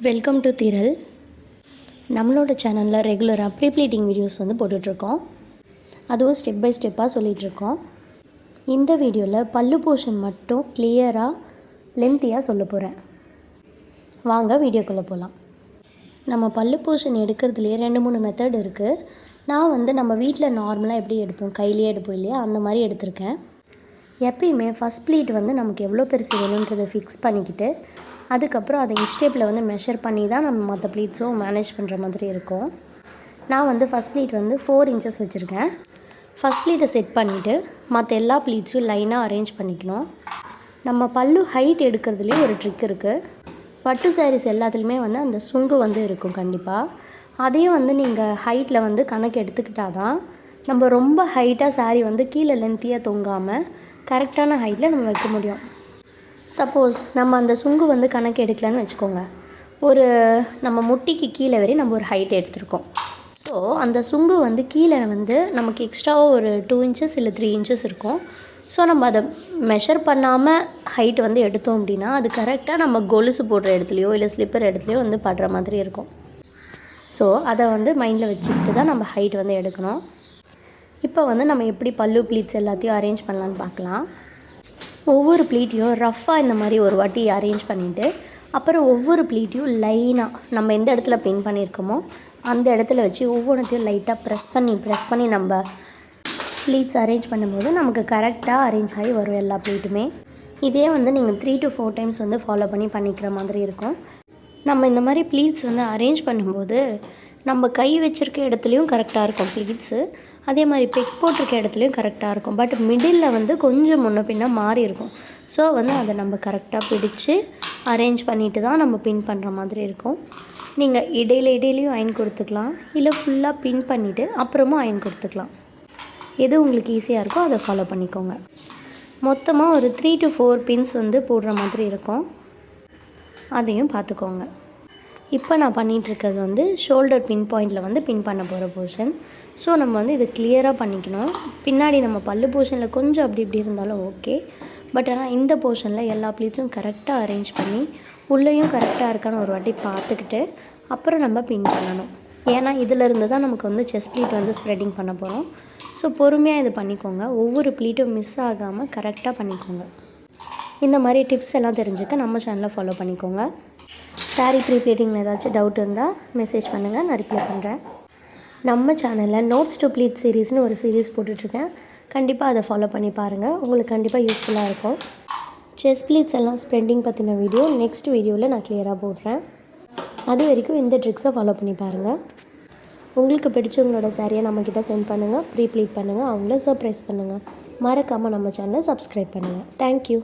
Welcome to திரள். நம்மளோட சேனலில் ரெகுலராக ப்ரீ ப்ளீட்டிங் வீடியோஸ் போட்டுட்ருக்கோம். அதுவும் ஸ்டெப் பை ஸ்டெப்பாக சொல்லிகிட்ருக்கோம். இந்த வீடியோவில் பல்லு போர்ஷன் மட்டும் கிளியராக லென்த்தியாக சொல்ல போகிறேன். வாங்க வீடியோக்குள்ளே போகலாம். நம்ம பல்லு போர்ஷன் எடுக்கிறதுலையே 2-3 மெத்தட் இருக்குது. நான் நம்ம வீட்டில் நார்மலாக எப்படி எடுப்போம், கையிலே எடுப்போம் இல்லையா, அந்த மாதிரி எடுத்திருக்கேன். எப்பயுமே ஃபஸ்ட் ப்ளீட் நமக்கு எவ்வளோ பெருசு வேணுன்றதை ஃபிக்ஸ் பண்ணிக்கிட்டு அதுக்கப்புறம் அதை இன்ச் டேப்பில் மெஷர் பண்ணி தான் நம்ம மற்ற ப்ளீட்ஸும் மேனேஜ் பண்ணுற மாதிரி இருக்கும். நான் ஃபஸ்ட் ப்ளீட் 4 இன்ச்சஸ் வச்சுருக்கேன். ஃபஸ்ட் ப்ளீட்டை செட் பண்ணிவிட்டு மற்ற எல்லா ப்ளீட்ஸும் லைனாக அரேஞ்ச் பண்ணிக்கணும். நம்ம பல்லு ஹைட் எடுக்கிறதுலேயும் ஒரு ட்ரிக் இருக்குது. பட்டு சாரீஸ் எல்லாத்துலேயுமே அந்த சுங்கு இருக்கும் கண்டிப்பாக. அதையும் நீங்கள் ஹைட்டில் கணக்கு எடுத்துக்கிட்டால் தான் நம்ம ரொம்ப ஹைட்டாக சாரீ கீழே லென்த்தியாக தொங்காமல் கரெக்டான ஹைட்டில் நம்ம வைக்க முடியும். சப்போஸ் நம்ம அந்த சுங்கு கணக்கு எடுக்கலான்னு வச்சுக்கோங்க. நம்ம முட்டிக்கு கீழே வரை நம்ம ஒரு ஹைட் எடுத்திருக்கோம். ஸோ அந்த சுங்கு கீழே நமக்கு எக்ஸ்ட்ராவாக ஒரு 2 இன்ச்சஸ் இல்லை 3 இன்ச்சஸ் இருக்கும். ஸோ நம்ம அதை மெஷர் பண்ணாமல் ஹைட் எடுத்தோம் அப்படின்னா அது கரெக்டாக நம்ம கொலுசு போடுற இடத்துலையோ இல்லை ஸ்லிப்பர் இடத்துலையோ படுற மாதிரி இருக்கும். ஸோ அதை மைண்டில் வச்சுக்கிட்டு தான் நம்ம ஹைட் எடுக்கணும். இப்போ நம்ம எப்படி பல்லு ப்ளீட்ஸ் எல்லாத்தையும் அரேஞ்ச் பண்ணலான்னு பார்க்கலாம். ஒவ்வொரு ப்ளீட்டையும் ரஃப்பாக இந்த மாதிரி ஒரு வாட்டி அரேஞ்ச் பண்ணிவிட்டு அப்புறம் ஒவ்வொரு ப்ளீட்டையும் லைனாக நம்ம எந்த இடத்துல பின் பண்ணியிருக்கோமோ அந்த இடத்துல வச்சு ஒவ்வொன்றத்தையும் லைட்டாக ப்ரெஸ் பண்ணி நம்ம ப்ளீட்ஸ் அரேஞ்ச் பண்ணும்போது நமக்கு கரெக்டாக அரேஞ்ச் ஆகி வரும் எல்லா ப்ளீட்டுமே. இதே நீங்கள் 3 to 4 டைம்ஸ் ஃபாலோ பண்ணிக்கிற மாதிரி இருக்கும். நம்ம இந்த மாதிரி ப்ளீட்ஸ் அரேஞ்ச் பண்ணும்போது நம்ம கை வச்சுருக்க இடத்துலையும் கரெக்டாக இருக்கும் ப்ளீட்ஸு. அதே மாதிரி பெக் போட்டிருக்க இடத்துலையும் கரெக்டாக இருக்கும். பட் மிடில் கொஞ்சம் முன்ன பின்ன மாறி இருக்கும். ஸோ அதை நம்ம கரெக்டாக பிடிச்சி அரேஞ்ச் பண்ணிவிட்டு தான் நம்ம பின் பண்ணுற மாதிரி இருக்கும். நீங்கள் இடையிலையும் அயன் கொடுத்துக்கலாம், இல்லை ஃபுல்லாக பின் பண்ணிவிட்டு அப்புறமும் அயன் கொடுத்துக்கலாம். எது உங்களுக்கு ஈஸியாக இருக்கோ அதை ஃபாலோ பண்ணிக்கோங்க. மொத்தமாக ஒரு 3 to 4 பின்ஸ் போடுற மாதிரி இருக்கும். அதையும் பார்த்துக்கோங்க. இப்போ நான் பண்ணிகிட்ருக்கிறது ஷோல்டர் பின் பாயிண்டில் பின் பண்ண போகிற போர்ஷன். ஸோ நம்ம இது கிளியராக பண்ணிக்கணும். பின்னாடி நம்ம பல்லு போர்ஷனில் கொஞ்சம் அப்படி இப்படி இருந்தாலும் ஓகே. பட் ஆனால் இந்த போர்ஷனில் எல்லா ப்ளீட்ஸும் கரெக்டாக அரேஞ்ச் பண்ணி உள்ளேயும் கரெக்டாக இருக்கான்னு ஒரு வாட்டி பார்த்துக்கிட்டு அப்புறம் நம்ம பின் பண்ணணும். ஏன்னா இதிலிருந்து தான் நமக்கு செஸ்ட் ப்ளீட் ஸ்ப்ரெட்டிங் பண்ண போகிறோம். ஸோ பொறுமையாக இது பண்ணிக்கோங்க. ஒவ்வொரு ப்ளீட்டும் மிஸ் ஆகாமல் கரெக்டாக பண்ணிக்கோங்க. இந்த மாதிரி டிப்ஸ் எல்லாம் தெரிஞ்சுக்க நம்ம சேனலை ஃபாலோ பண்ணிக்கோங்க. சாரீ ப்ரீ ப்ளீட்டிங்கில் ஏதாச்சும் டவுட் இருந்தால் மெசேஜ் பண்ணுங்கள், நான் ரிப்ளை பண்ணுறேன். நம்ம சேனலில் நோட்ஸ் டு ப்ளீட் சீரீஸ்னு ஒரு சீரீஸ் போட்டுட்ருக்கேன். கண்டிப்பாக அதை ஃபாலோ பண்ணி பாருங்கள். உங்களுக்கு கண்டிப்பாக யூஸ்ஃபுல்லாக இருக்கும். செஸ்ட் ப்ளீட்ஸ் எல்லாம் ஸ்ப்ரெட்டிங் பற்றின வீடியோ நெக்ஸ்ட் வீடியோவில் நான் கிளியராக போடுறேன். அது வரைக்கும் இந்த ட்ரிக்ஸை ஃபாலோ பண்ணி பாருங்கள். உங்களுக்கு பிடிச்சவங்களோட சாரியை நம்மக்கிட்ட சென்ட் பண்ணுங்கள், ப்ரீ ப்ளீட் பண்ணுங்கள், அவங்கள சர்ப்ரைஸ் பண்ணுங்கள். மறக்காமல் நம்ம சேனலை சப்ஸ்கிரைப் பண்ணுங்கள். தேங்க்யூ.